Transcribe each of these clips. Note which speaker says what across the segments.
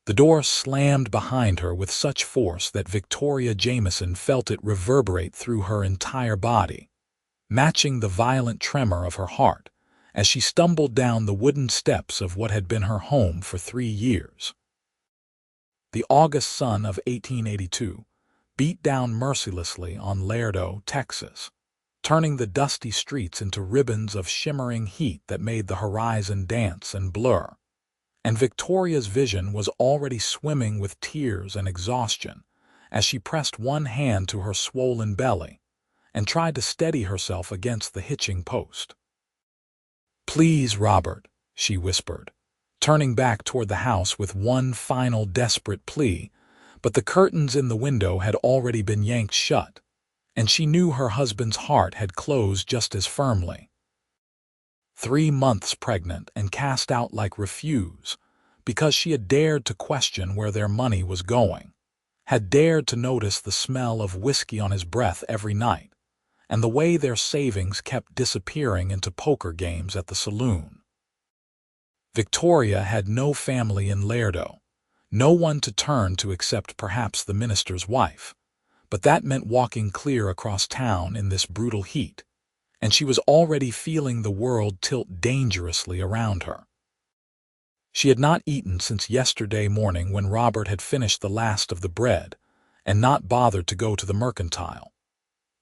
Speaker 1: The door slammed behind her with such force that Victoria Jamison felt it reverberate through her entire body, matching the violent tremor of her heart as she stumbled down the wooden steps of what had been her home for 3 years. The August sun of 1882 beat down mercilessly on Laredo, Texas, turning the dusty streets into ribbons of shimmering heat that made the horizon dance and blur. And Victoria's vision was already swimming with tears and exhaustion as she pressed one hand to her swollen belly and tried to steady herself against the hitching post. "Please, Robert," she whispered, turning back toward the house with one final desperate plea, but the curtains in the window had already been yanked shut, and she knew her husband's heart had closed just as firmly. 3 months pregnant and cast out like refuse, because she had dared to question where their money was going, had dared to notice the smell of whiskey on his breath every night, and the way their savings kept disappearing into poker games at the saloon. Victoria had no family in Laredo, no one to turn to except perhaps the minister's wife, but that meant walking clear across town in this brutal heat, and she was already feeling the world tilt dangerously around her. She had not eaten since yesterday morning when Robert had finished the last of the bread and not bothered to go to the mercantile,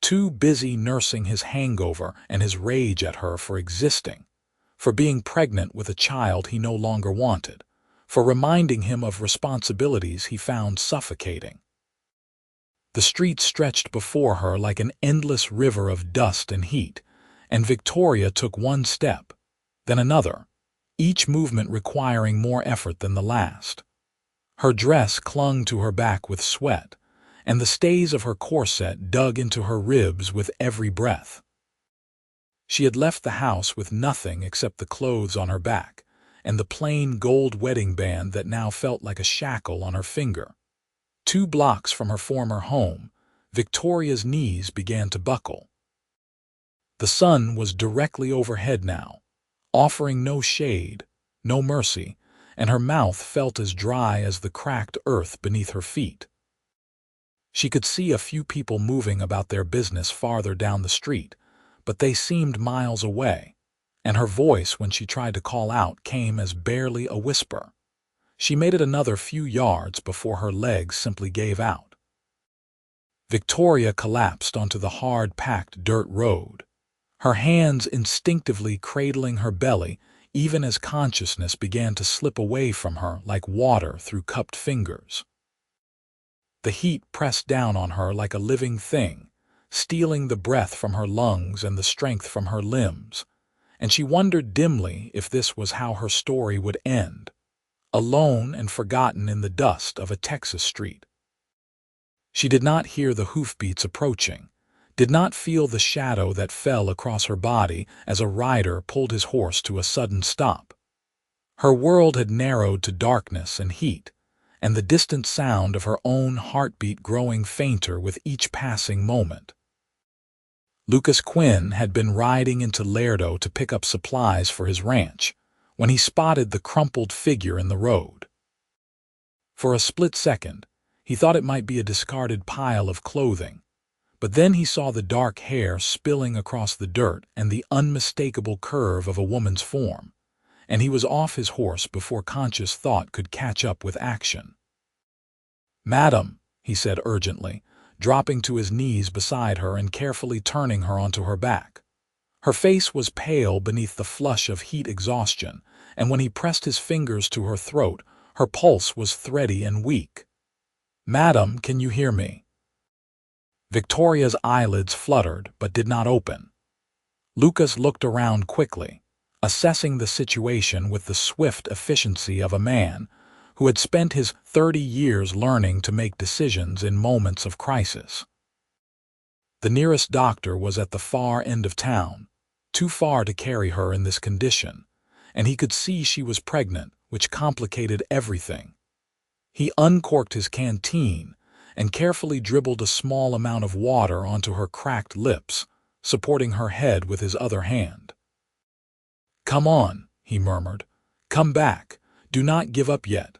Speaker 1: too busy nursing his hangover and his rage at her for existing, for being pregnant with a child he no longer wanted, for reminding him of responsibilities he found suffocating. The street stretched before her like an endless river of dust and heat, and Victoria took one step, then another, each movement requiring more effort than the last. Her dress clung to her back with sweat, and the stays of her corset dug into her ribs with every breath. She had left the house with nothing except the clothes on her back and the plain gold wedding band that now felt like a shackle on her finger. 2 blocks from her former home, Victoria's knees began to buckle. The sun was directly overhead now, offering no shade, no mercy, and her mouth felt as dry as the cracked earth beneath her feet. She could see a few people moving about their business farther down the street, but they seemed miles away, and her voice when she tried to call out came as barely a whisper. She made it another few yards before her legs simply gave out. Victoria collapsed onto the hard-packed dirt road, her hands instinctively cradling her belly even as consciousness began to slip away from her like water through cupped fingers. The heat pressed down on her like a living thing, stealing the breath from her lungs and the strength from her limbs, and she wondered dimly if this was how her story would end, alone and forgotten in the dust of a Texas street. She did not hear the hoofbeats approaching, did not feel the shadow that fell across her body as a rider pulled his horse to a sudden stop. Her world had narrowed to darkness and heat, and the distant sound of her own heartbeat growing fainter with each passing moment. Lucas Quinn had been riding into Laredo to pick up supplies for his ranch when he spotted the crumpled figure in the road. For a split second, he thought it might be a discarded pile of clothing, but then he saw the dark hair spilling across the dirt and the unmistakable curve of a woman's form, and he was off his horse before conscious thought could catch up with action. "Madam," he said urgently, dropping to his knees beside her and carefully turning her onto her back. Her face was pale beneath the flush of heat exhaustion, and when he pressed his fingers to her throat, her pulse was thready and weak. "Madam, can you hear me?" Victoria's eyelids fluttered but did not open. Lucas looked around quickly, assessing the situation with the swift efficiency of a man who had spent his 30 years learning to make decisions in moments of crisis. The nearest doctor was at the far end of town, too far to carry her in this condition, and he could see she was pregnant, which complicated everything. He uncorked his canteen and carefully dribbled a small amount of water onto her cracked lips, supporting her head with his other hand. "Come on," he murmured. "Come back. Do not give up yet."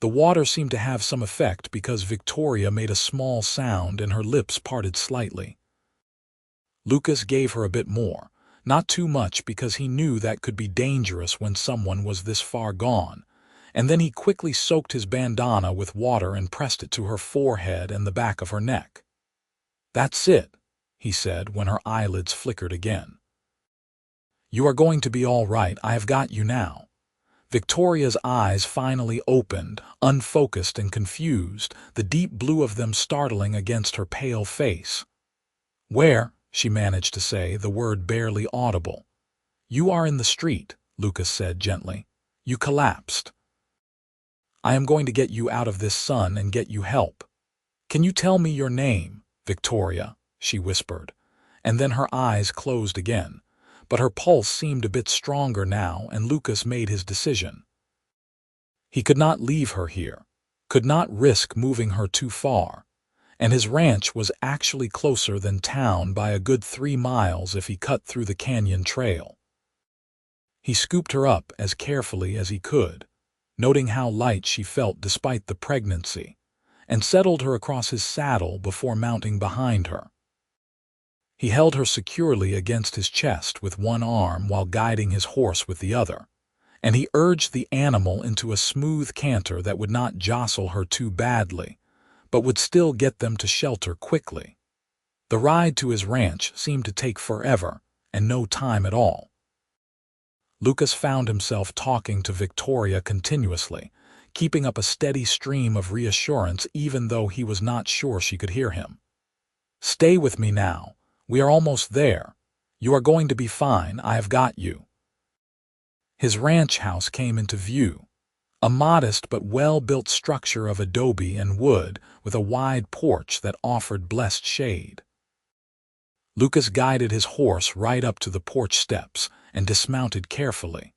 Speaker 1: The water seemed to have some effect because Victoria made a small sound and her lips parted slightly. Lucas gave her a bit more, not too much because he knew that could be dangerous when someone was this far gone, and then he quickly soaked his bandana with water and pressed it to her forehead and the back of her neck. "That's it," he said when her eyelids flickered again. "You are going to be all right. I have got you now." Victoria's eyes finally opened, unfocused and confused, the deep blue of them startling against her pale face. "Where?" she managed to say, the word barely audible. "You are in the street," Lucas said gently. "You collapsed. I am going to get you out of this sun and get you help." "Can you tell me your name, Victoria?" she whispered, and then her eyes closed again, but her pulse seemed a bit stronger now, and Lucas made his decision. He could not leave her here, could not risk moving her too far, and his ranch was actually closer than town by a good 3 miles if he cut through the canyon trail. He scooped her up as carefully as he could, noting how light she felt despite the pregnancy, and settled her across his saddle before mounting behind her. He held her securely against his chest with one arm while guiding his horse with the other, and he urged the animal into a smooth canter that would not jostle her too badly, but would still get them to shelter quickly. The ride to his ranch seemed to take forever, and no time at all. Lucas found himself talking to Victoria continuously, keeping up a steady stream of reassurance even though he was not sure she could hear him. "Stay with me now. We are almost there. You are going to be fine. I have got you." His ranch house came into view, a modest but well-built structure of adobe and wood with a wide porch that offered blessed shade. Lucas guided his horse right up to the porch steps and dismounted carefully,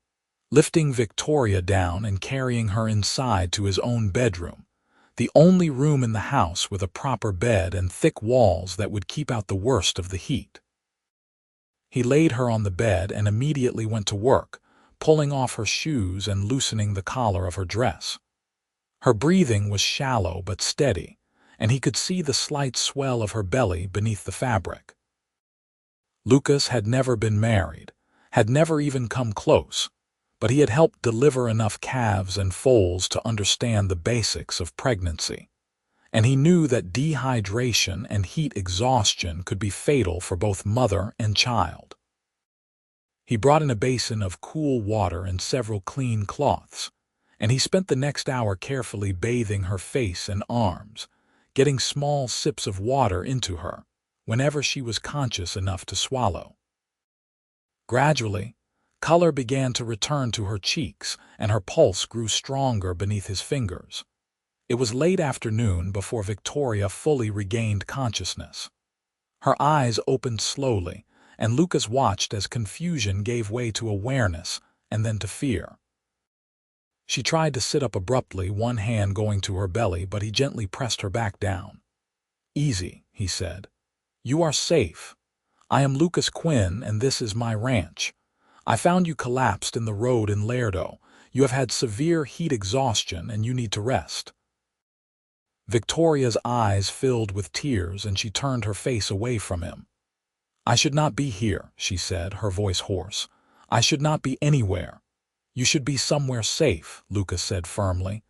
Speaker 1: lifting Victoria down and carrying her inside to his own bedroom, the only room in the house with a proper bed and thick walls that would keep out the worst of the heat. He laid her on the bed and immediately went to work, pulling off her shoes and loosening the collar of her dress. Her breathing was shallow but steady, and he could see the slight swell of her belly beneath the fabric. Lucas had never been married, had never even come close, but he had helped deliver enough calves and foals to understand the basics of pregnancy, and he knew that dehydration and heat exhaustion could be fatal for both mother and child. He brought in a basin of cool water and several clean cloths, and he spent the next hour carefully bathing her face and arms, getting small sips of water into her whenever she was conscious enough to swallow. Gradually, color began to return to her cheeks, and her pulse grew stronger beneath his fingers. It was late afternoon before Victoria fully regained consciousness. Her eyes opened slowly, and Lucas watched as confusion gave way to awareness and then to fear. She tried to sit up abruptly, one hand going to her belly, but he gently pressed her back down. "Easy," he said. "You are safe. I am Lucas Quinn, and this is my ranch. I found you collapsed in the road in Laredo. You have had severe heat exhaustion, and you need to rest." Victoria's eyes filled with tears, and she turned her face away from him. "I should not be here," she said, her voice hoarse. "I should not be anywhere." "You should be somewhere safe," Lucas said firmly.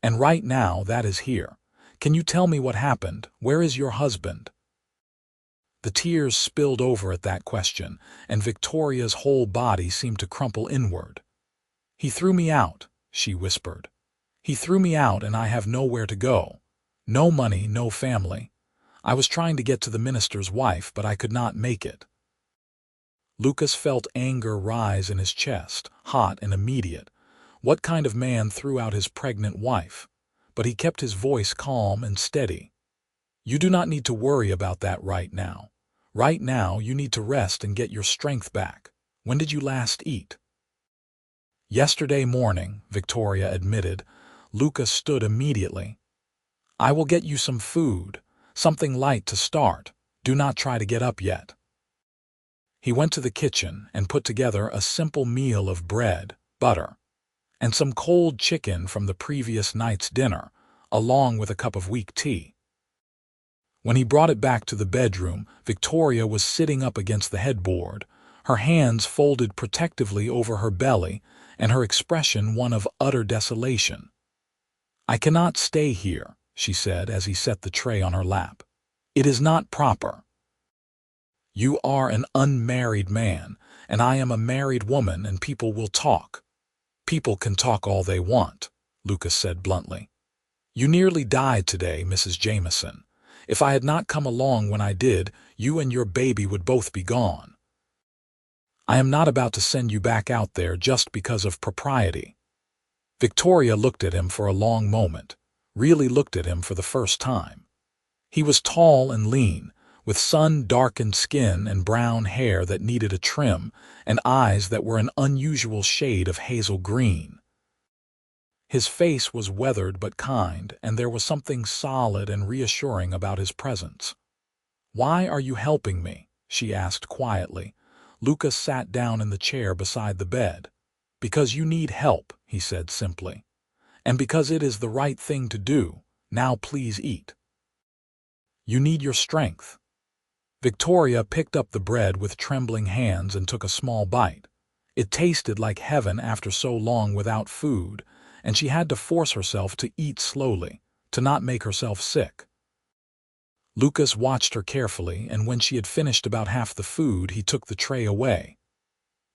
Speaker 1: "And right now that is here. Can you tell me what happened? Where is your husband?" The tears spilled over at that question, and Victoria's whole body seemed to crumple inward. "He threw me out," she whispered. "He threw me out, and I have nowhere to go. No money, no family. I was trying to get to the minister's wife, but I could not make it." Lucas felt anger rise in his chest, hot and immediate. What kind of man threw out his pregnant wife? But he kept his voice calm and steady. "You do not need to worry about that right now. Right now, you need to rest and get your strength back. When did you last eat?" "Yesterday morning," Victoria admitted. Lucas stood immediately. "I will get you some food, something light to start. Do not try to get up yet." He went to the kitchen and put together a simple meal of bread, butter, and some cold chicken from the previous night's dinner, along with a cup of weak tea. When he brought it back to the bedroom, Victoria was sitting up against the headboard, her hands folded protectively over her belly, and her expression one of utter desolation. "I cannot stay here," she said as he set the tray on her lap. "It is not proper. You are an unmarried man, and I am a married woman, and people will talk." "People can talk all they want," Lucas said bluntly. "You nearly died today, Mrs. Jamison. If I had not come along when I did, you and your baby would both be gone. I am not about to send you back out there just because of propriety." Victoria looked at him for a long moment, really looked at him for the first time. He was tall and lean, with sun-darkened skin and brown hair that needed a trim, and eyes that were an unusual shade of hazel green. His face was weathered but kind, and there was something solid and reassuring about his presence. "Why are you helping me?" she asked quietly. Lucas sat down in the chair beside the bed. "Because you need help," he said simply. "And because it is the right thing to do. Now please eat. You need your strength." Victoria picked up the bread with trembling hands and took a small bite. It tasted like heaven after so long without food, and she had to force herself to eat slowly, to not make herself sick. Lucas watched her carefully, and when she had finished about half the food, he took the tray away.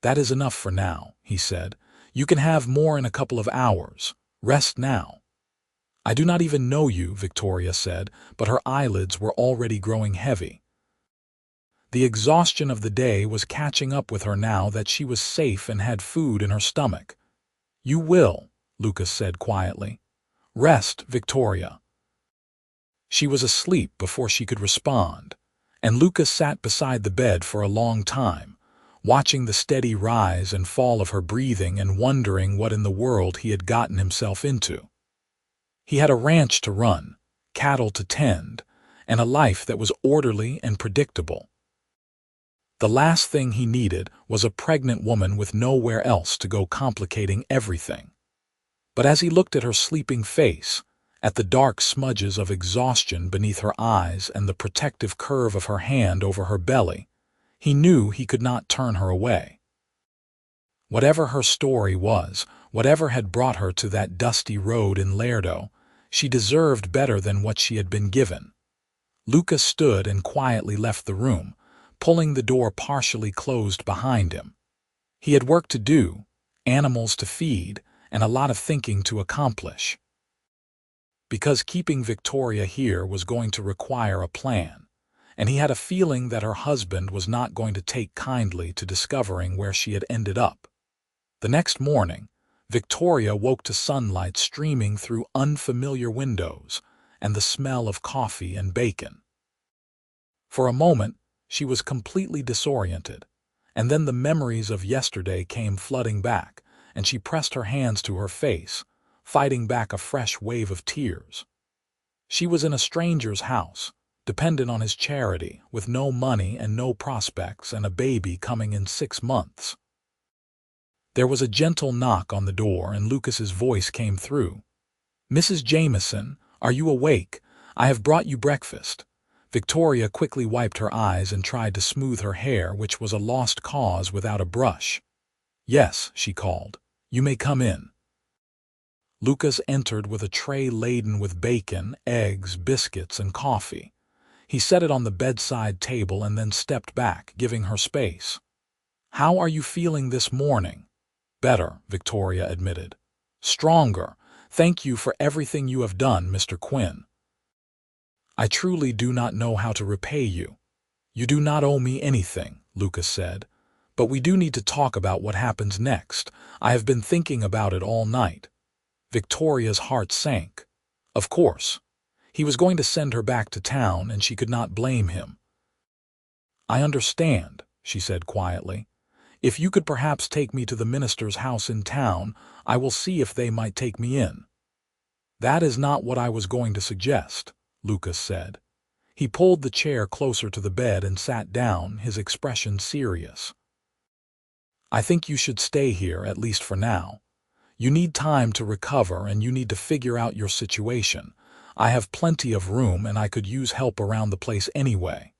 Speaker 1: "That is enough for now," he said. "You can have more in a couple of hours. Rest now." "I do not even know you," Victoria said, but her eyelids were already growing heavy. The exhaustion of the day was catching up with her now that she was safe and had food in her stomach. "You will," Lucas said quietly. "Rest, Victoria." She was asleep before she could respond, and Lucas sat beside the bed for a long time, watching the steady rise and fall of her breathing and wondering what in the world he had gotten himself into. He had a ranch to run, cattle to tend, and a life that was orderly and predictable. The last thing he needed was a pregnant woman with nowhere else to go complicating everything. But as he looked at her sleeping face, at the dark smudges of exhaustion beneath her eyes and the protective curve of her hand over her belly, he knew he could not turn her away. Whatever her story was, whatever had brought her to that dusty road in Laredo, she deserved better than what she had been given. Lucas stood and quietly left the room, pulling the door partially closed behind him. He had work to do, animals to feed, and a lot of thinking to accomplish. Because keeping Victoria here was going to require a plan, and he had a feeling that her husband was not going to take kindly to discovering where she had ended up. The next morning, Victoria woke to sunlight streaming through unfamiliar windows and the smell of coffee and bacon. For a moment, she was completely disoriented, and then the memories of yesterday came flooding back, and she pressed her hands to her face, fighting back a fresh wave of tears. She was in a stranger's house, dependent on his charity, with no money and no prospects, and a baby coming in 6 months. There was a gentle knock on the door, and Lucas's voice came through. "Mrs. Jamison, are you awake? I have brought you breakfast." Victoria quickly wiped her eyes and tried to smooth her hair, which was a lost cause without a brush. "Yes," she called. "You may come in." Lucas entered with a tray laden with bacon, eggs, biscuits, and coffee. He set it on the bedside table and then stepped back, giving her space. "How are you feeling this morning?" "Better," Victoria admitted. "Stronger. Thank you for everything you have done, Mr. Quinn." "I truly do not know how to repay you." "You do not owe me anything," Lucas said. "But we do need to talk about what happens next. I have been thinking about it all night." Victoria's heart sank. Of course. He was going to send her back to town, and she could not blame him. "I understand," she said quietly. "If you could perhaps take me to the minister's house in town, I will see if they might take me in." "That is not what I was going to suggest," Lucas said. He pulled the chair closer to the bed and sat down, his expression serious. "I think you should stay here, at least for now. You need time to recover and you need to figure out your situation. I have plenty of room and I could use help around the place anyway."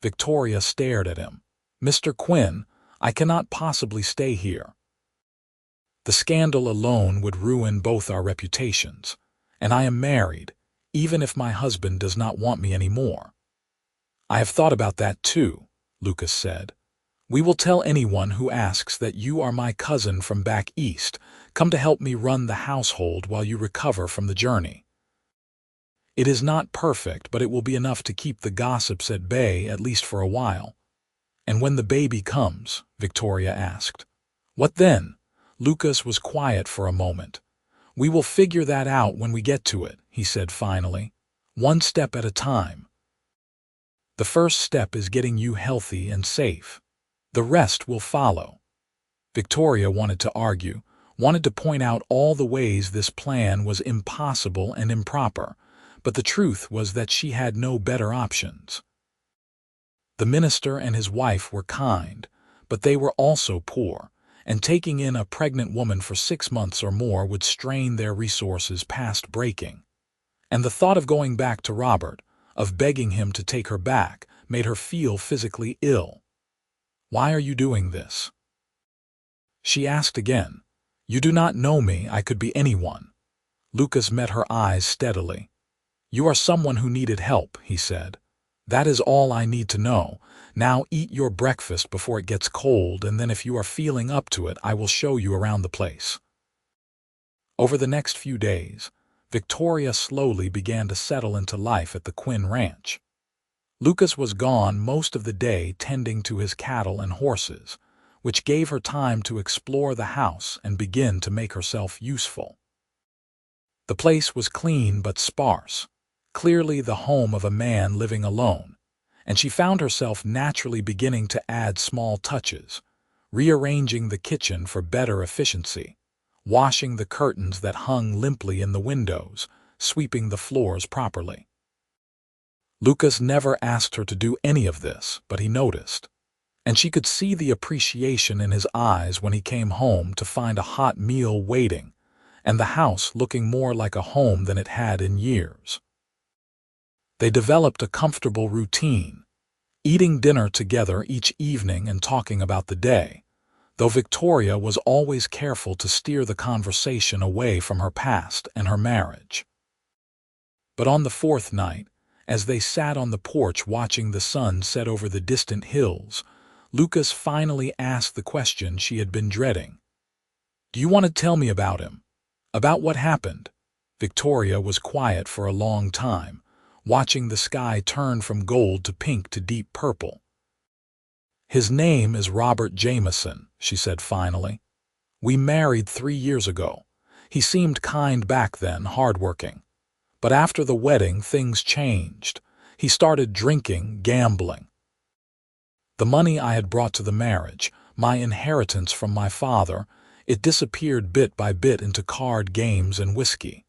Speaker 1: Victoria stared at him. "Mr. Quinn, I cannot possibly stay here. The scandal alone would ruin both our reputations. And I am married, even if my husband does not want me anymore." "I have thought about that too," Lucas said. "We will tell anyone who asks that you are my cousin from back east, come to help me run the household while you recover from the journey. It is not perfect, but it will be enough to keep the gossips at bay, at least for a while." "And when the baby comes?" Victoria asked. "What then?" Lucas was quiet for a moment. "We will figure that out when we get to it," he said finally. "One step at a time. The first step is getting you healthy and safe. The rest will follow." Victoria wanted to argue, wanted to point out all the ways this plan was impossible and improper, but the truth was that she had no better options. The minister and his wife were kind, but they were also poor, and taking in a pregnant woman for 6 months or more would strain their resources past breaking. And the thought of going back to Robert, of begging him to take her back, made her feel physically ill. "Why are you doing this?" she asked again. "You do not know me, I could be anyone." Lucas met her eyes steadily. "You are someone who needed help," he said. "That is all I need to know. Now eat your breakfast before it gets cold, and then if you are feeling up to it, I will show you around the place." Over the next few days, Victoria slowly began to settle into life at the Quinn ranch. Lucas was gone most of the day tending to his cattle and horses, which gave her time to explore the house and begin to make herself useful. The place was clean but sparse, clearly the home of a man living alone, and she found herself naturally beginning to add small touches, rearranging the kitchen for better efficiency, washing the curtains that hung limply in the windows, sweeping the floors properly. Lucas never asked her to do any of this, but he noticed, and she could see the appreciation in his eyes when he came home to find a hot meal waiting, and the house looking more like a home than it had in years. They developed a comfortable routine, eating dinner together each evening and talking about the day, though Victoria was always careful to steer the conversation away from her past and her marriage. But on the 4th night, as they sat on the porch watching the sun set over the distant hills, Lucas finally asked the question she had been dreading. "Do you want to tell me about him? About what happened?" Victoria was quiet for a long time, watching the sky turn from gold to pink to deep purple. "His name is Robert Jamison," she said finally. "We married 3 years ago. He seemed kind back then, hardworking. But after the wedding, things changed. He started drinking, gambling. The money I had brought to the marriage, my inheritance from my father, it disappeared bit by bit into card games and whiskey.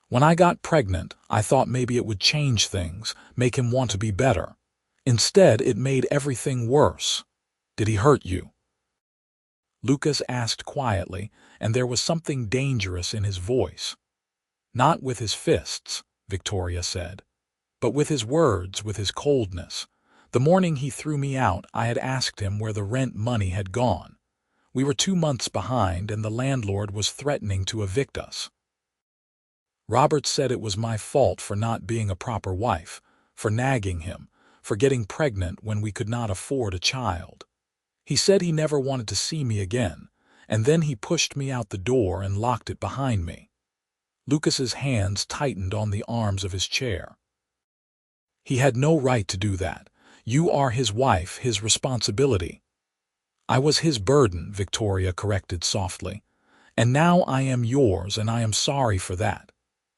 Speaker 1: When I got pregnant, I thought maybe it would change things, make him want to be better. Instead, it made everything worse. Did he hurt you?" Lucas asked quietly, and there was something dangerous in his voice. "Not with his fists," Victoria said, "but with his words, with his coldness. The morning he threw me out, I had asked him where the rent money had gone. We were 2 months behind, and the landlord was threatening to evict us. Robert said it was my fault for not being a proper wife, for nagging him, for getting pregnant when we could not afford a child. He said he never wanted to see me again, and then he pushed me out the door and locked it behind me." Lucas's hands tightened on the arms of his chair. "He had no right to do that. You are his wife, his responsibility." "I was his burden," Victoria corrected softly. "And now I am yours, and I am sorry for that."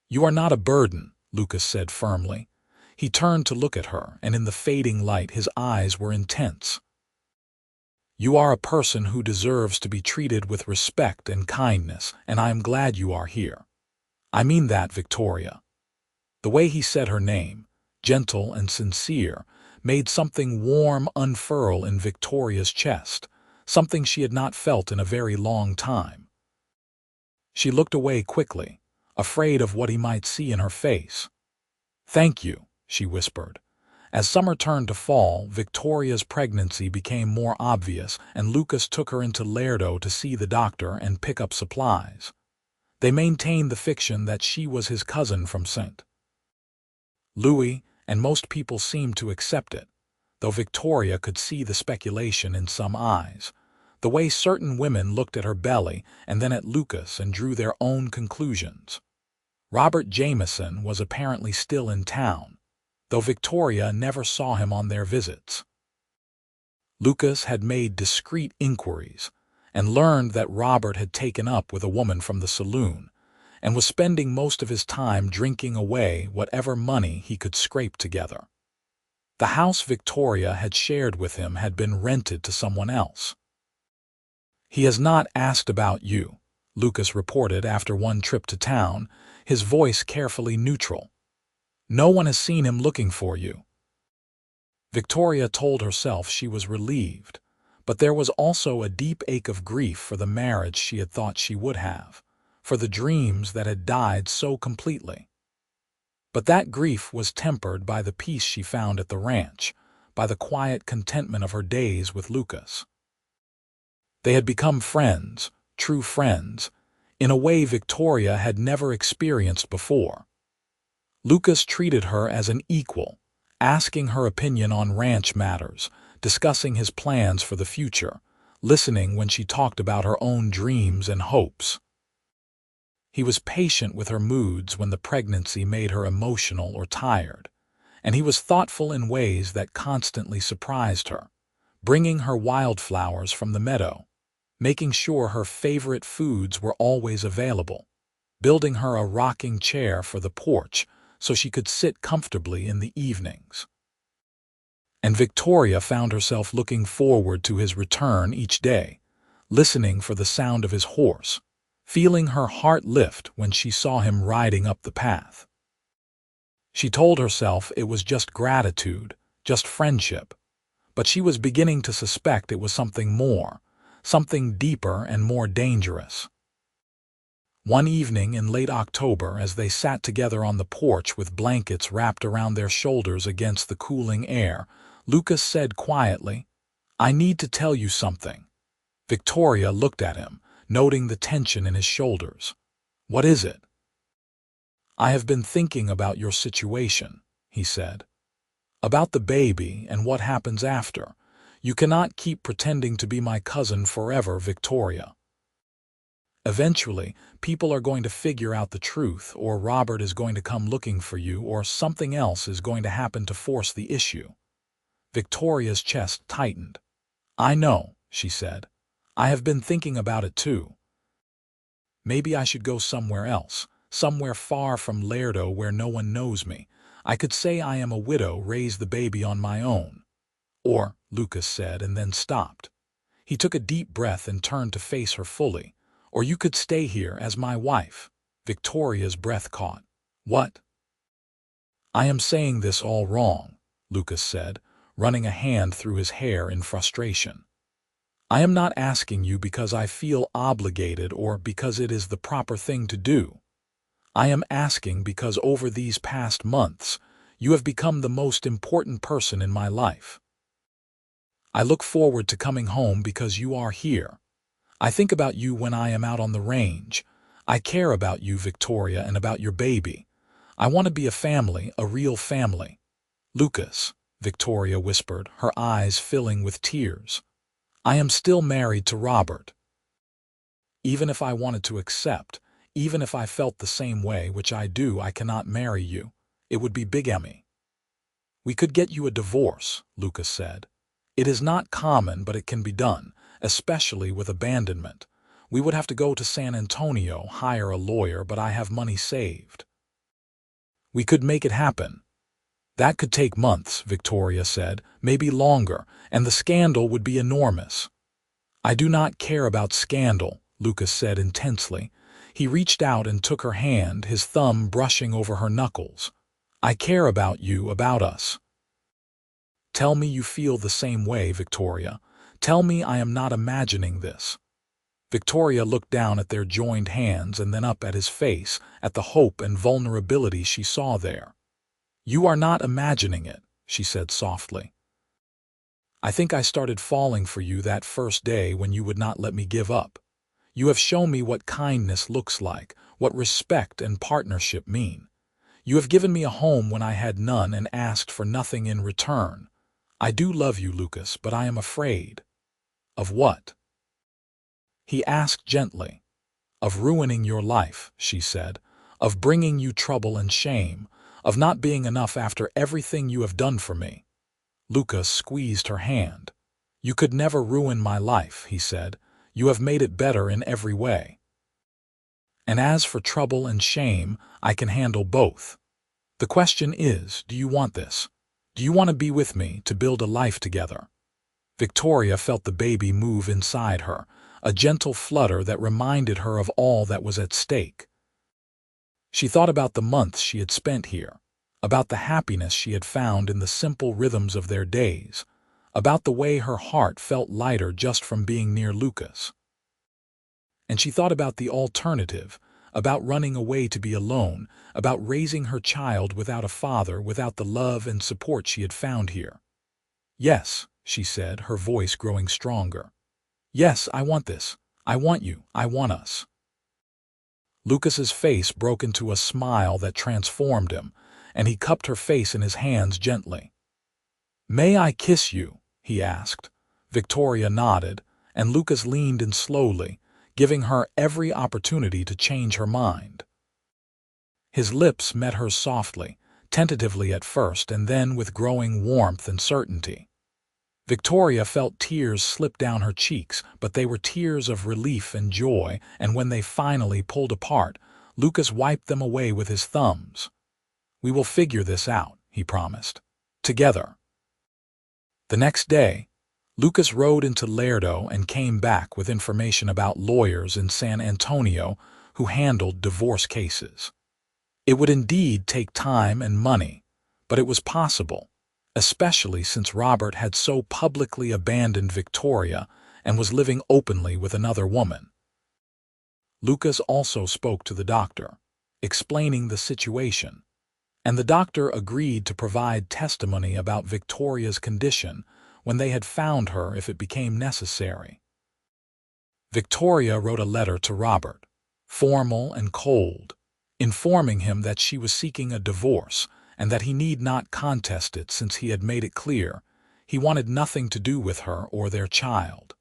Speaker 1: "You are not a burden," Lucas said firmly. He turned to look at her, and in the fading light his eyes were intense. "You are a person who deserves to be treated with respect and kindness, and I am glad you are here. I mean that, Victoria." The way he said her name, gentle and sincere, made something warm unfurl in Victoria's chest, something she had not felt in a very long time. She looked away quickly, afraid of what he might see in her face. "Thank you," she whispered. As summer turned to fall, Victoria's pregnancy became more obvious, and Lucas took her into Laredo to see the doctor and pick up supplies. They maintained the fiction that she was his cousin from St. Louis, and most people seemed to accept it, though Victoria could see the speculation in some eyes, the way certain women looked at her belly and then at Lucas and drew their own conclusions. Robert Jamison was apparently still in town, though Victoria never saw him on their visits. Lucas had made discreet inquiries and learned that Robert had taken up with a woman from the saloon and was spending most of his time drinking away whatever money he could scrape together. The house Victoria had shared with him had been rented to someone else. "He has not asked about you," Lucas reported after one trip to town, his voice carefully neutral. "No one has seen him looking for you." Victoria told herself she was relieved, but there was also a deep ache of grief for the marriage she had thought she would have, for the dreams that had died so completely. But that grief was tempered by the peace she found at the ranch, by the quiet contentment of her days with Lucas. They had become friends, true friends, in a way Victoria had never experienced before. Lucas treated her as an equal, asking her opinion on ranch matters, discussing his plans for the future, listening when she talked about her own dreams and hopes. He was patient with her moods when the pregnancy made her emotional or tired, and he was thoughtful in ways that constantly surprised her, bringing her wildflowers from the meadow, making sure her favorite foods were always available, building her a rocking chair for the porch so she could sit comfortably in the evenings. And Victoria found herself looking forward to his return each day, listening for the sound of his horse, feeling her heart lift when she saw him riding up the path. She told herself it was just gratitude, just friendship, but she was beginning to suspect it was something more, something deeper and more dangerous. One evening in late October, as they sat together on the porch with blankets wrapped around their shoulders against the cooling air, Lucas said quietly, "I need to tell you something." Victoria looked at him, noting the tension in his shoulders. "What is it?" "I have been thinking about your situation," he said. "About the baby and what happens after. You cannot keep pretending to be my cousin forever, Victoria. Eventually, people are going to figure out the truth, or Robert is going to come looking for you, or something else is going to happen to force the issue." Victoria's chest tightened. "I know," she said. "I have been thinking about it too. Maybe I should go somewhere else, somewhere far from Laredo where no one knows me. I could say I am a widow, raise the baby on my own." "Or," Lucas said, and then stopped. He took a deep breath and turned to face her fully. "Or you could stay here as my wife." Victoria's breath caught. "What?" "I am saying this all wrong," Lucas said, running a hand through his hair in frustration. "I am not asking you because I feel obligated or because it is the proper thing to do. I am asking because over these past months, you have become the most important person in my life. I look forward to coming home because you are here. I think about you when I am out on the range. I care about you, Victoria, and about your baby. I want to be a family, a real family." "Lucas," Victoria whispered, her eyes filling with tears, "I am still married to Robert. Even if I wanted to accept, even if I felt the same way, which I do, I cannot marry you. It would be bigamy." "We could get you a divorce," Lucas said. "It is not common, but it can be done, especially with abandonment. We would have to go to San Antonio, hire a lawyer, but I have money saved. We could make it happen." "That could take months," Victoria said, "maybe longer, and the scandal would be enormous." "I do not care about scandal," Lucas said intensely. He reached out and took her hand, his thumb brushing over her knuckles. "I care about you, about us. Tell me you feel the same way, Victoria. Tell me I am not imagining this." Victoria looked down at their joined hands and then up at his face, at the hope and vulnerability she saw there. "You are not imagining it," she said softly. "I think I started falling for you that first day when you would not let me give up. You have shown me what kindness looks like, what respect and partnership mean. You have given me a home when I had none and asked for nothing in return. I do love you, Lucas, but I am afraid." "Of what?" he asked gently. "Of ruining your life," she said, "of bringing you trouble and shame, of not being enough after everything you have done for me." Lucas squeezed her hand. "You could never ruin my life," he said. "You have made it better in every way. And as for trouble and shame, I can handle both. The question is, do you want this? Do you want to be with me, to build a life together?" Victoria felt the baby move inside her, a gentle flutter that reminded her of all that was at stake. She thought about the months she had spent here, about the happiness she had found in the simple rhythms of their days, about the way her heart felt lighter just from being near Lucas. And she thought about the alternative, about running away to be alone, about raising her child without a father, without the love and support she had found here. "Yes," she said, her voice growing stronger. "Yes, I want this. I want you. I want us." Lucas's face broke into a smile that transformed him, and he cupped her face in his hands gently. "May I kiss you?" he asked. Victoria nodded, and Lucas leaned in slowly, giving her every opportunity to change her mind. His lips met hers softly, tentatively at first, and then with growing warmth and certainty. Victoria felt tears slip down her cheeks, but they were tears of relief and joy, and when they finally pulled apart, Lucas wiped them away with his thumbs. "We will figure this out," he promised. "Together." The next day, Lucas rode into Laredo and came back with information about lawyers in San Antonio who handled divorce cases. It would indeed take time and money, but it was possible, especially since Robert had so publicly abandoned Victoria and was living openly with another woman. Lucas also spoke to the doctor, explaining the situation, and the doctor agreed to provide testimony about Victoria's condition when they had found her if it became necessary. Victoria wrote a letter to Robert, formal and cold, informing him that she was seeking a divorce and that he need not contest it since he had made it clear he wanted nothing to do with her or their child.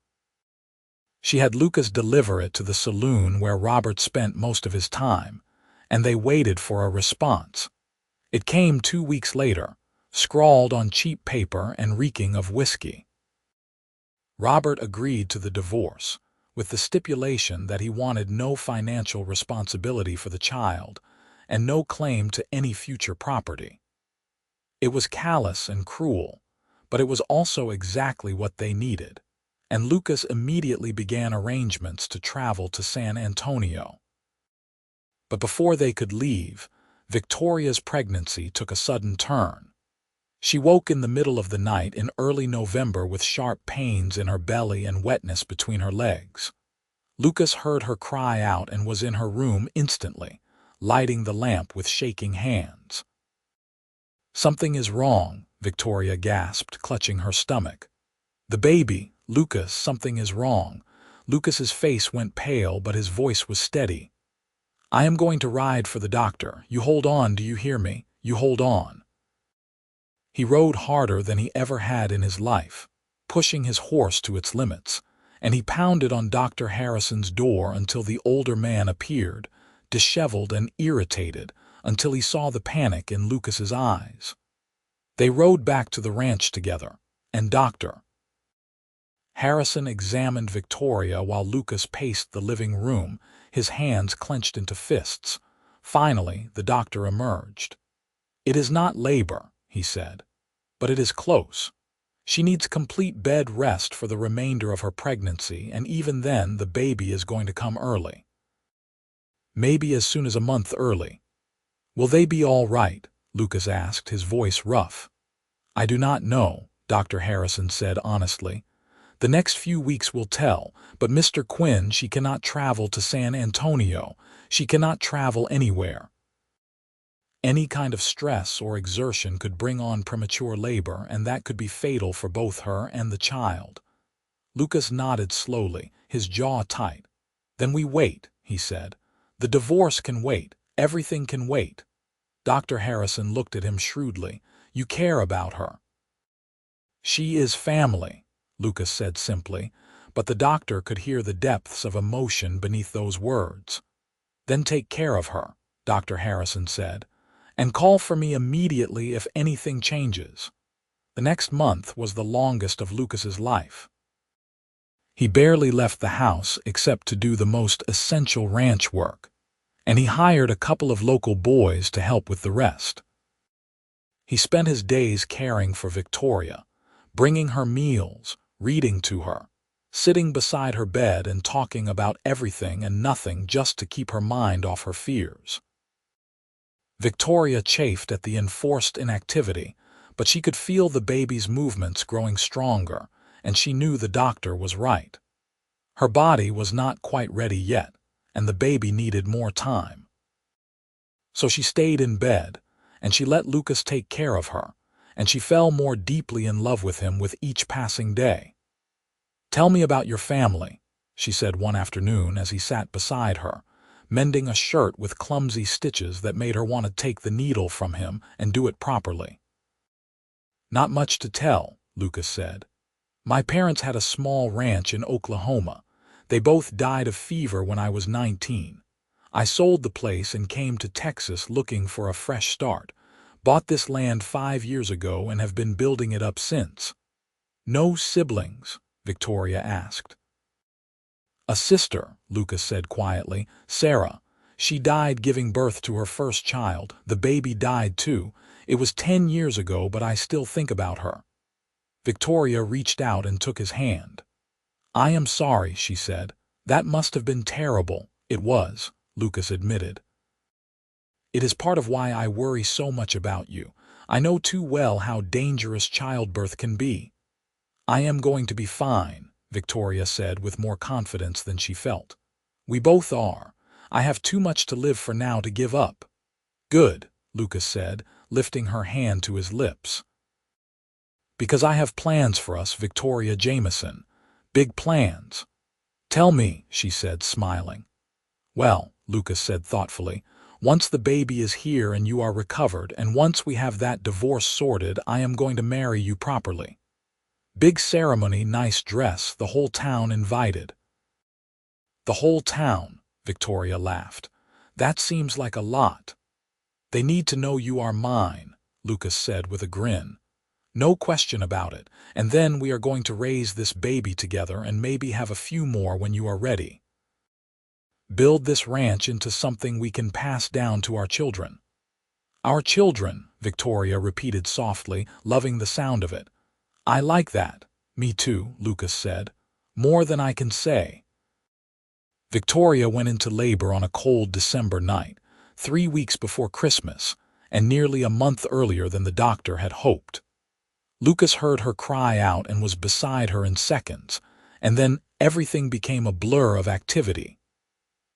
Speaker 1: She had Lucas deliver it to the saloon where Robert spent most of his time, and they waited for a response. It came 2 weeks later, scrawled on cheap paper and reeking of whiskey. Robert agreed to the divorce, with the stipulation that he wanted no financial responsibility for the child and no claim to any future property. It was callous and cruel, but it was also exactly what they needed, and Lucas immediately began arrangements to travel to San Antonio. But before they could leave, Victoria's pregnancy took a sudden turn. She woke in the middle of the night in early November with sharp pains in her belly and wetness between her legs. Lucas heard her cry out and was in her room instantly, lighting the lamp with shaking hands. "Something is wrong," Victoria gasped, clutching her stomach. "The baby, Lucas, something is wrong." Lucas's face went pale, but his voice was steady. "I am going to ride for the doctor. You hold on, do you hear me? You hold on." He rode harder than he ever had in his life, pushing his horse to its limits, and he pounded on Dr. Harrison's door until the older man appeared, disheveled and irritated, until he saw the panic in Lucas's eyes. They rode back to the ranch together, and Dr. Harrison examined Victoria while Lucas paced the living room, his hands clenched into fists. Finally, the doctor emerged. "It is not labor," he said, "but it is close. She needs complete bed rest for the remainder of her pregnancy, and even then the baby is going to come early. Maybe as soon as a month early." "Will they be all right?" Lucas asked, his voice rough. "I do not know," Dr. Harrison said honestly. The next few weeks will tell, but Mr. Quinn, she cannot travel to San Antonio. She cannot travel anywhere. Any kind of stress or exertion could bring on premature labor, and that could be fatal for both her and the child. Lucas nodded slowly, his jaw tight. Then we wait, he said. The divorce can wait. Everything can wait. Dr. Harrison looked at him shrewdly. You care about her. She is family, Lucas said simply, but the doctor could hear the depths of emotion beneath those words. Then take care of her, Dr. Harrison said, and call for me immediately if anything changes. The next month was the longest of Lucas's life. He barely left the house except to do the most essential ranch work, and he hired a couple of local boys to help with the rest. He spent his days caring for Victoria, bringing her meals, reading to her, sitting beside her bed and talking about everything and nothing just to keep her mind off her fears. Victoria chafed at the enforced inactivity, but she could feel the baby's movements growing stronger, and she knew the doctor was right. Her body was not quite ready yet, and the baby needed more time. So she stayed in bed, and she let Lucas take care of her, and she fell more deeply in love with him with each passing day. Tell me about your family, she said one afternoon as he sat beside her, mending a shirt with clumsy stitches that made her want to take the needle from him and do it properly. Not much to tell, Lucas said. My parents had a small ranch in Oklahoma. They both died of fever when I was 19. I sold the place and came to Texas looking for a fresh start. Bought this land 5 years ago and have been building it up since. No siblings? Victoria asked. A sister, Lucas said quietly, Sarah. She died giving birth to her first child. The baby died too. It was 10 years ago, but I still think about her. Victoria reached out and took his hand. I am sorry, she said. That must have been terrible. It was, Lucas admitted. It is part of why I worry so much about you. I know too well how dangerous childbirth can be. I am going to be fine, Victoria said with more confidence than she felt. We both are. I have too much to live for now to give up. Good, Lucas said, lifting her hand to his lips. Because I have plans for us, Victoria Jamison. Big plans. Tell me, she said, smiling. Well, Lucas said thoughtfully, once the baby is here and you are recovered, and once we have that divorce sorted, I am going to marry you properly. Big ceremony, nice dress, the whole town invited. The whole town, Victoria laughed. That seems like a lot. They need to know you are mine, Lucas said with a grin. No question about it, and then we are going to raise this baby together and maybe have a few more when you are ready. Build this ranch into something we can pass down to our children. Our children, Victoria repeated softly, loving the sound of it. I like that. Me too, Lucas said. More than I can say. Victoria went into labor on a cold December night, 3 weeks before Christmas, and nearly a month earlier than the doctor had hoped. Lucas heard her cry out and was beside her in seconds, and then everything became a blur of activity.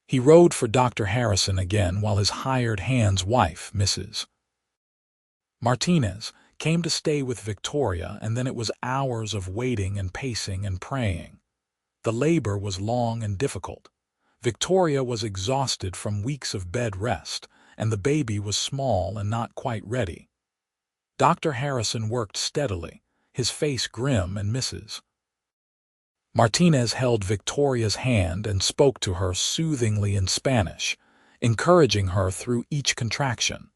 Speaker 1: He rode for Dr. Harrison again while his hired hand's wife, Mrs. Martinez, came to stay with Victoria, and then it was hours of waiting and pacing and praying. The labor was long and difficult. Victoria was exhausted from weeks of bed rest, and the baby was small and not quite ready. Dr. Harrison worked steadily, his face grim, and Mrs. Martinez held Victoria's hand and spoke to her soothingly in Spanish, encouraging her through each contraction.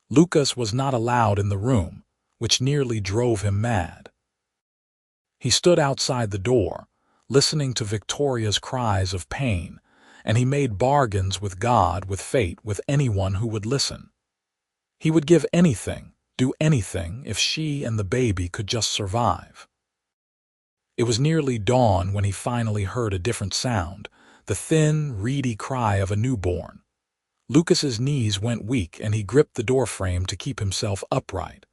Speaker 1: Lucas was not allowed in the room, which nearly drove him mad. He stood outside the door, listening to Victoria's cries of pain, and he made bargains with God, with fate, with anyone who would listen. He would give anything, do anything, if she and the baby could just survive. It was nearly dawn when he finally heard a different sound, the thin, reedy cry of a newborn. Lucas's knees went weak and he gripped the doorframe to keep himself upright.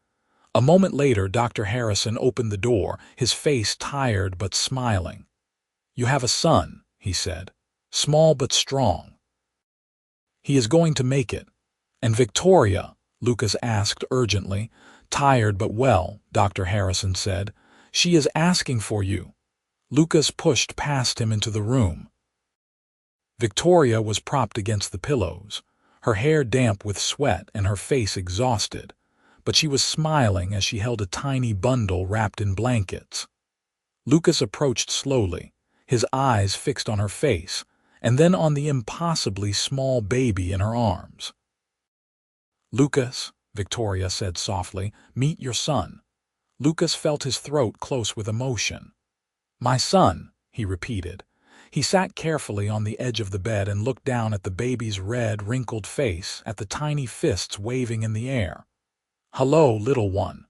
Speaker 1: A moment later, Dr. Harrison opened the door, his face tired but smiling. "You have a son," he said, "small but strong. He is going to make it." "And Victoria?" Lucas asked urgently. "Tired but well," Dr. Harrison said. "She is asking for you." Lucas pushed past him into the room. Victoria was propped against the pillows, her hair damp with sweat and her face exhausted, but she was smiling as she held a tiny bundle wrapped in blankets. Lucas approached slowly, his eyes fixed on her face, and then on the impossibly small baby in her arms. "Lucas," Victoria said softly, "meet your son." Lucas felt his throat close with emotion. "My son," he repeated. He sat carefully on the edge of the bed and looked down at the baby's red, wrinkled face, at the tiny fists waving in the air. "Hello, little one."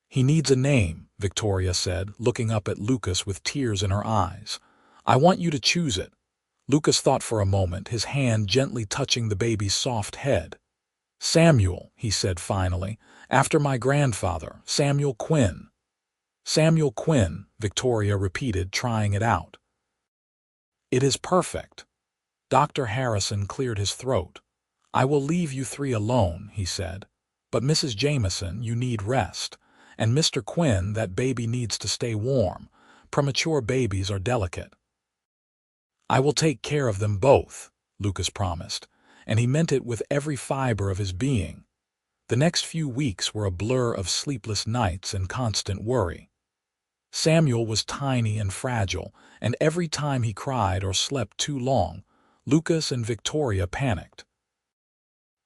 Speaker 1: "He needs a name," Victoria said, looking up at Lucas with tears in her eyes. "I want you to choose it." Lucas thought for a moment, his hand gently touching the baby's soft head. "Samuel," he said finally, "after my grandfather, Samuel Quinn." "Samuel Quinn," Victoria repeated, trying it out. "It is perfect." Dr. Harrison cleared his throat. "I will leave you three alone," he said. "But Mrs. Jamison, you need rest. And Mr. Quinn, that baby needs to stay warm. Premature babies are delicate." "I will take care of them both," Lucas promised, and he meant it with every fiber of his being. The next few weeks were a blur of sleepless nights and constant worry. Samuel was tiny and fragile, and every time he cried or slept too long, Lucas and Victoria panicked.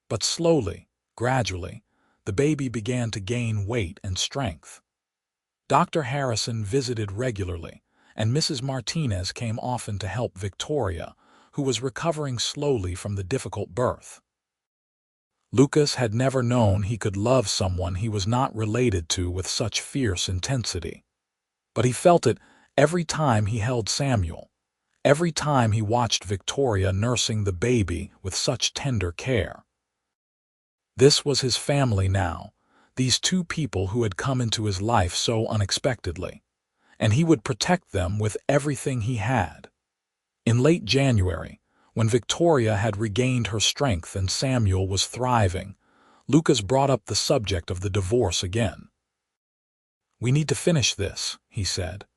Speaker 1: But slowly, gradually, the baby began to gain weight and strength. Dr. Harrison visited regularly, and Mrs. Martinez came often to help Victoria, who was recovering slowly from the difficult birth. Lucas had never known he could love someone he was not related to with such fierce intensity. But he felt it every time he held Samuel, every time he watched Victoria nursing the baby with such tender care. This was his family now, these two people who had come into his life so unexpectedly, and he would protect them with everything he had. In late January, when Victoria had regained her strength and Samuel was thriving, Lucas brought up the subject of the divorce again. "We need to finish this," he said.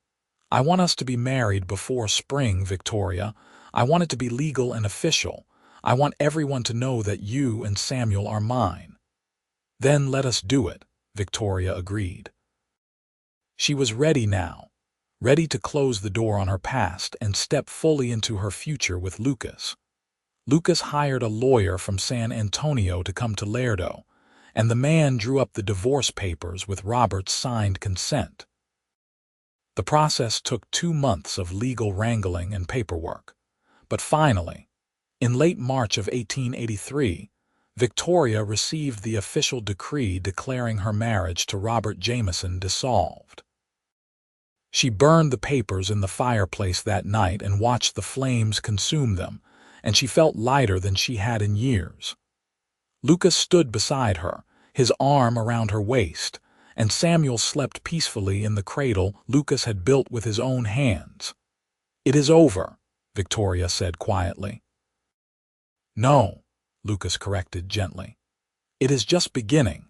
Speaker 1: "I want us to be married before spring, Victoria. I want it to be legal and official. I want everyone to know that you and Samuel are mine." "Then let us do it," Victoria agreed. She was ready now, ready to close the door on her past and step fully into her future with Lucas. Lucas hired a lawyer from San Antonio to come to Laredo, and the man drew up the divorce papers with Robert's signed consent. The process took 2 months of legal wrangling and paperwork, but finally, in late March of 1883, Victoria received the official decree declaring her marriage to Robert Jamison dissolved. She burned the papers in the fireplace that night and watched the flames consume them, and she felt lighter than she had in years. Lucas stood beside her, his arm around her waist, and Samuel slept peacefully in the cradle Lucas had built with his own hands. "It is over," Victoria said quietly. "No," Lucas corrected gently. "It is just beginning."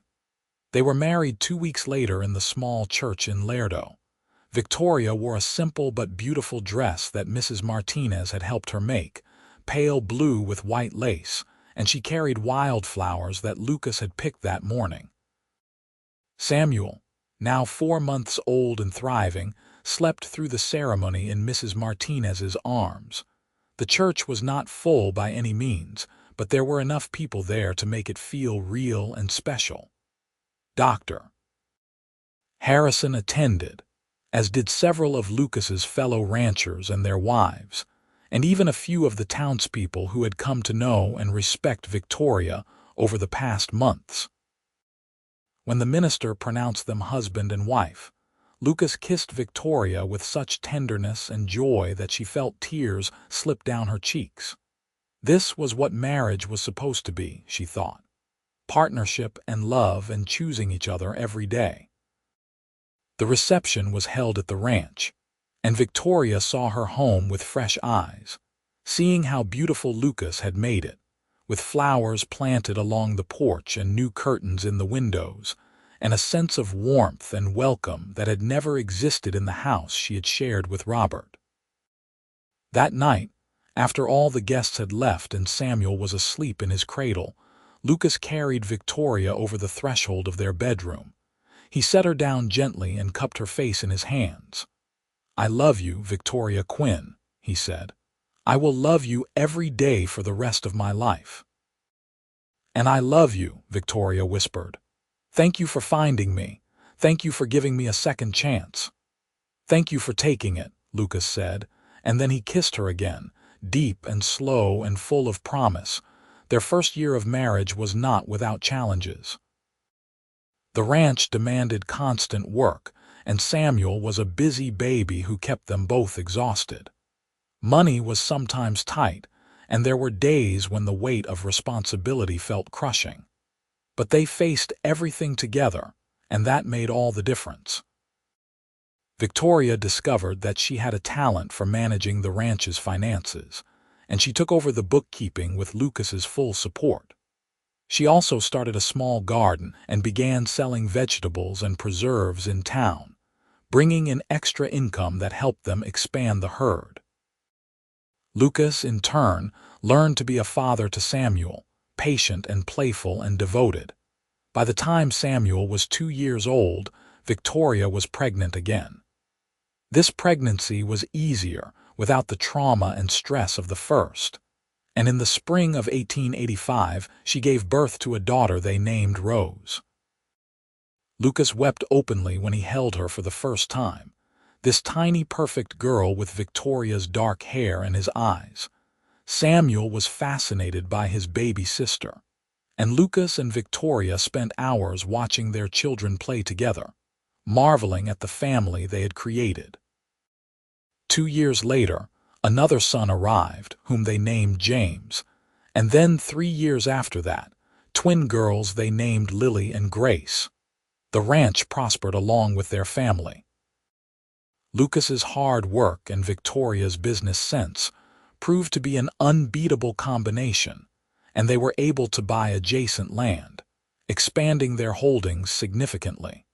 Speaker 1: They were married 2 weeks later in the small church in Laredo. Victoria wore a simple but beautiful dress that Mrs. Martinez had helped her make, pale blue with white lace, and she carried wildflowers that Lucas had picked that morning. Samuel, now 4 months old and thriving, slept through the ceremony in Mrs. Martinez's arms. The church was not full by any means, but there were enough people there to make it feel real and special. Dr. Harrison attended, as did several of Lucas's fellow ranchers and their wives, and even a few of the townspeople who had come to know and respect Victoria over the past months. When the minister pronounced them husband and wife, Lucas kissed Victoria with such tenderness and joy that she felt tears slip down her cheeks. This was what marriage was supposed to be, she thought. partnership and love and choosing each other every day. The reception was held at the ranch, and Victoria saw her home with fresh eyes, seeing how beautiful Lucas had made it, with flowers planted along the porch and new curtains in the windows, and a sense of warmth and welcome that had never existed in the house she had shared with Robert. That night, after all the guests had left and Samuel was asleep in his cradle, Lucas carried Victoria over the threshold of their bedroom. He set her down gently and cupped her face in his hands. "I love you, Victoria Quinn," he said. "I will love you every day for the rest of my life." "And I love you," Victoria whispered. "Thank you for finding me. Thank you for giving me a second chance." "Thank you for taking it," Lucas said, and then he kissed her again, deep and slow and full of promise. Their first year of marriage was not without challenges. The ranch demanded constant work, and Samuel was a busy baby who kept them both exhausted. Money was sometimes tight, and there were days when the weight of responsibility felt crushing. But they faced everything together, and that made all the difference. Victoria discovered that she had a talent for managing the ranch's finances, and she took over the bookkeeping with Lucas's full support. She also started a small garden and began selling vegetables and preserves in town, bringing in extra income that helped them expand the herd. Lucas, in turn, learned to be a father to Samuel, patient and playful and devoted. By the time Samuel was 2 years old, Victoria was pregnant again. This pregnancy was easier, without the trauma and stress of the first, and in the spring of 1885 she gave birth to a daughter they named Rose. Lucas wept openly when he held her for the first time, this tiny perfect girl with Victoria's dark hair and his eyes. Samuel was fascinated by his baby sister, and Lucas and Victoria spent hours watching their children play together, marveling at the family they had created. 2 years later, another son arrived, whom they named James, and then 3 years after that, twin girls they named Lily and Grace. The ranch prospered along with their family. Lucas's hard work and Victoria's business sense proved to be an unbeatable combination, and they were able to buy adjacent land, expanding their holdings significantly.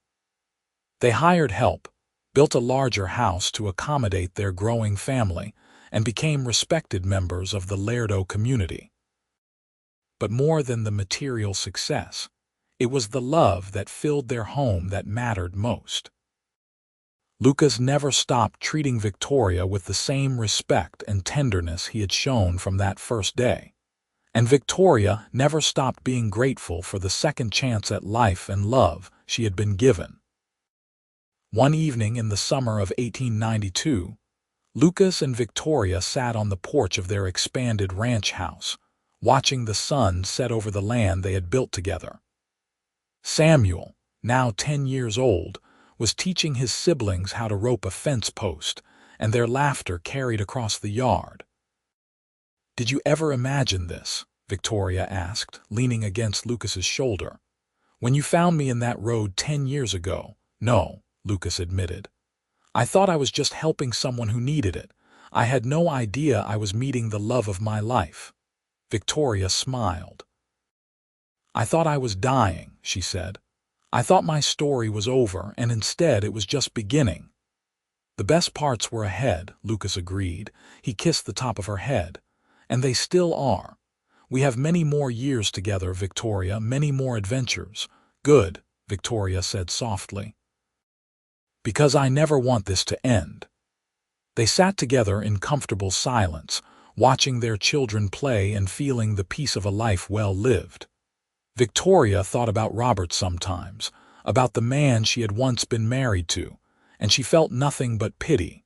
Speaker 1: They hired help, built a larger house to accommodate their growing family, and became respected members of the Laredo community. But more than the material success, it was the love that filled their home that mattered most. Lucas never stopped treating Victoria with the same respect and tenderness he had shown from that first day, and Victoria never stopped being grateful for the second chance at life and love she had been given. One evening in the summer of 1892, Lucas and Victoria sat on the porch of their expanded ranch house, watching the sun set over the land they had built together. Samuel, now 10 years old, was teaching his siblings how to rope a fence post, and their laughter carried across the yard. "Did you ever imagine this?" Victoria asked, leaning against Lucas's shoulder. "When you found me in that road 10 years ago, no," Lucas admitted. "I thought I was just helping someone who needed it. I had no idea I was meeting the love of my life." Victoria smiled. "I thought I was dying," she said. "I thought my story was over, and instead it was just beginning." "The best parts were ahead," Lucas agreed. He kissed the top of her head. "And they still are. We have many more years together, Victoria, many more adventures." "Good," Victoria said softly. "Because I never want this to end." They sat together in comfortable silence, watching their children play and feeling the peace of a life well lived. Victoria thought about Robert sometimes, about the man she had once been married to, and she felt nothing but pity.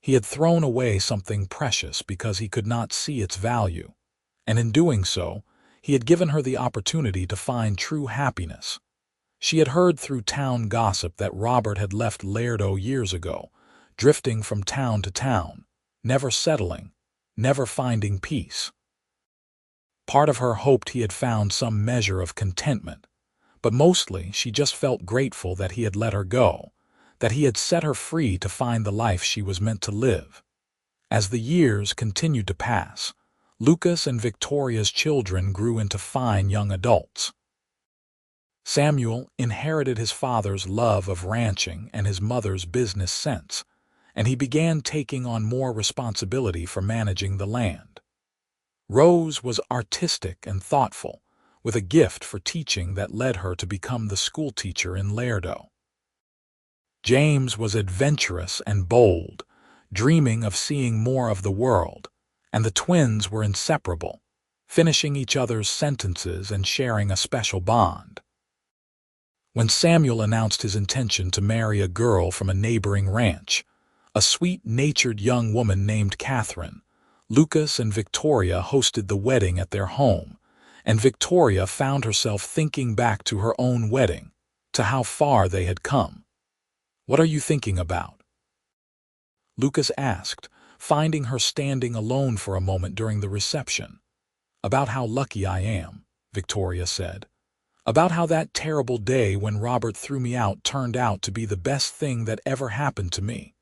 Speaker 1: He had thrown away something precious because he could not see its value, and in doing so, he had given her the opportunity to find true happiness. She had heard through town gossip that Robert had left Laredo years ago, drifting from town to town, never settling, never finding peace. Part of her hoped he had found some measure of contentment, but mostly she just felt grateful that he had let her go, that he had set her free to find the life she was meant to live. As the years continued to pass, Lucas and Victoria's children grew into fine young adults. Samuel inherited his father's love of ranching and his mother's business sense, and he began taking on more responsibility for managing the land. Rose was artistic and thoughtful, with a gift for teaching that led her to become the schoolteacher in Laredo. James was adventurous and bold, dreaming of seeing more of the world, and the twins were inseparable, finishing each other's sentences and sharing a special bond. When Samuel announced his intention to marry a girl from a neighboring ranch, a sweet-natured young woman named Catherine, Lucas and Victoria hosted the wedding at their home, and Victoria found herself thinking back to her own wedding, to how far they had come. "What are you thinking about?" Lucas asked, finding her standing alone for a moment during the reception. "About how lucky I am," Victoria said. "About how that terrible day when Robert threw me out turned out to be the best thing that ever happened to me."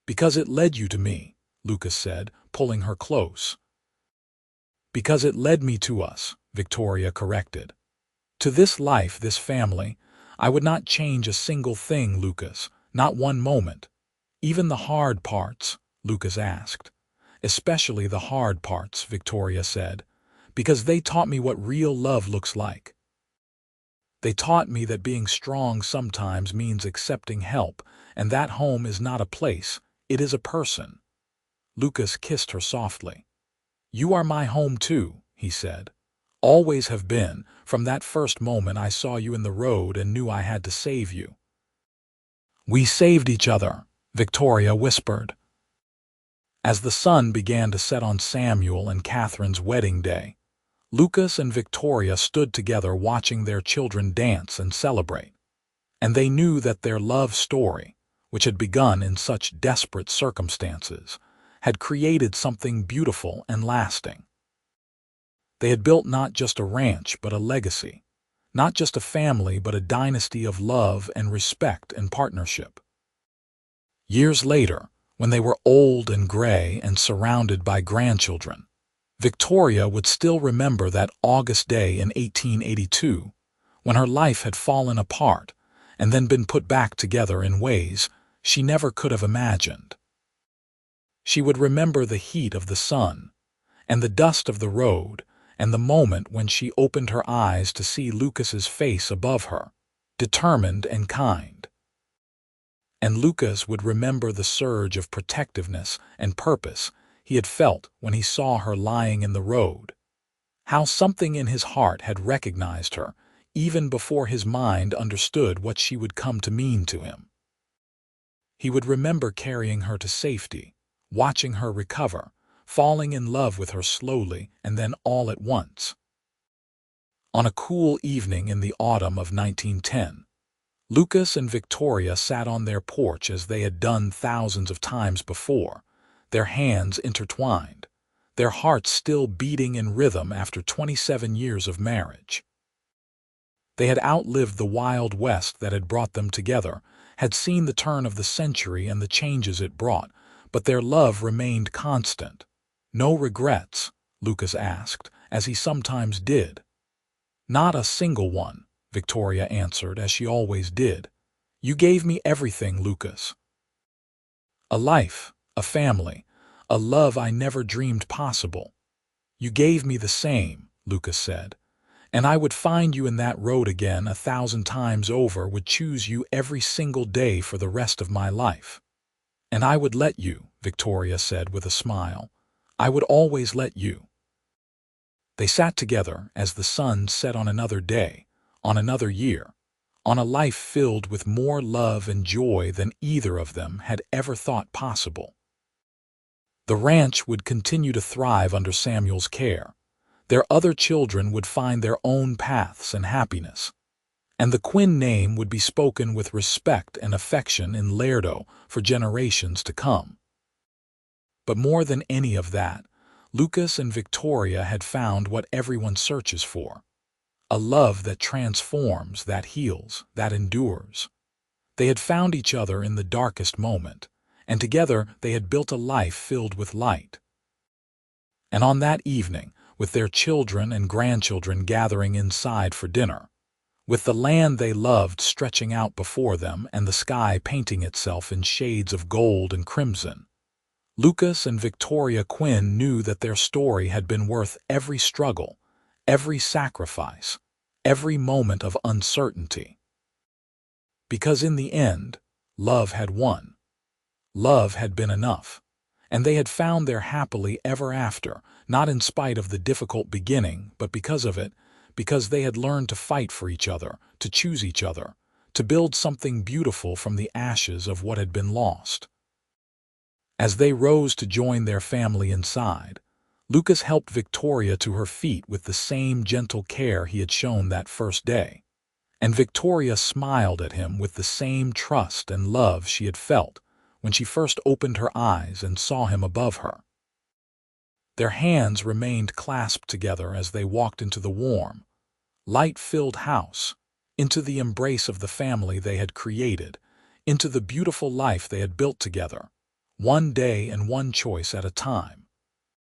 Speaker 1: "Because it led you to me," Lucas said, pulling her close. "Because it led me to us," Victoria corrected. "To this life, this family. I would not change a single thing, Lucas, not one moment." "Even the hard parts?" Lucas asked. "Especially the hard parts," Victoria said, "because they taught me what real love looks like. They taught me that being strong sometimes means accepting help, and that home is not a place, it is a person." Lucas kissed her softly. "You are my home too," he said. "Always have been, from that first moment I saw you in the road and knew I had to save you." "We saved each other," Victoria whispered. As the sun began to set on Samuel and Catherine's wedding day, Lucas and Victoria stood together watching their children dance and celebrate, and they knew that their love story, which had begun in such desperate circumstances, had created something beautiful and lasting. They had built not just a ranch but a legacy, not just a family but a dynasty of love and respect and partnership. Years later, when they were old and gray and surrounded by grandchildren, Victoria would still remember that August day in 1882, when her life had fallen apart and then been put back together in ways she never could have imagined. She would remember the heat of the sun, and the dust of the road, and the moment when she opened her eyes to see Lucas's face above her, determined and kind. And Lucas would remember the surge of protectiveness and purpose he had felt when he saw her lying in the road, how something in his heart had recognized her even before his mind understood what she would come to mean to him. He would remember carrying her to safety, watching her recover, falling in love with her slowly and then all at once. On a cool evening in the autumn of 1910, Lucas and Victoria sat on their porch as they had done thousands of times before, their hands intertwined, their hearts still beating in rhythm after 27 years of marriage. They had outlived the Wild West that had brought them together, had seen the turn of the century and the changes it brought, but their love remained constant. "No regrets?" Lucas asked, as he sometimes did. "Not a single one," Victoria answered, as she always did. "You gave me everything, Lucas. A life, a family, a love I never dreamed possible. You gave me the same," Lucas said, "and I would find you in that road again 1,000 times over, would choose you every single day for the rest of my life. And I would let you," Victoria said with a smile. "I would always let you." They sat together as the sun set on another day, on another year, on a life filled with more love and joy than either of them had ever thought possible. The ranch would continue to thrive under Samuel's care. Their other children would find their own paths and happiness, and the Quinn name would be spoken with respect and affection in Laredo for generations to come. But more than any of that, Lucas and Victoria had found what everyone searches for: a love that transforms, that heals, that endures. They had found each other in the darkest moment, and together they had built a life filled with light. And on that evening, with their children and grandchildren gathering inside for dinner, with the land they loved stretching out before them and the sky painting itself in shades of gold and crimson, Lucas and Victoria Quinn knew that their story had been worth every struggle, every sacrifice, every moment of uncertainty. Because in the end, love had won. Love had been enough, and they had found their happily ever after, not in spite of the difficult beginning, but because of it, because they had learned to fight for each other, to choose each other, to build something beautiful from the ashes of what had been lost. As they rose to join their family inside, Lucas helped Victoria to her feet with the same gentle care he had shown that first day, and Victoria smiled at him with the same trust and love she had felt when she first opened her eyes and saw him above her. Their hands remained clasped together as they walked into the warm, light-filled house, into the embrace of the family they had created, into the beautiful life they had built together, one day and one choice at a time.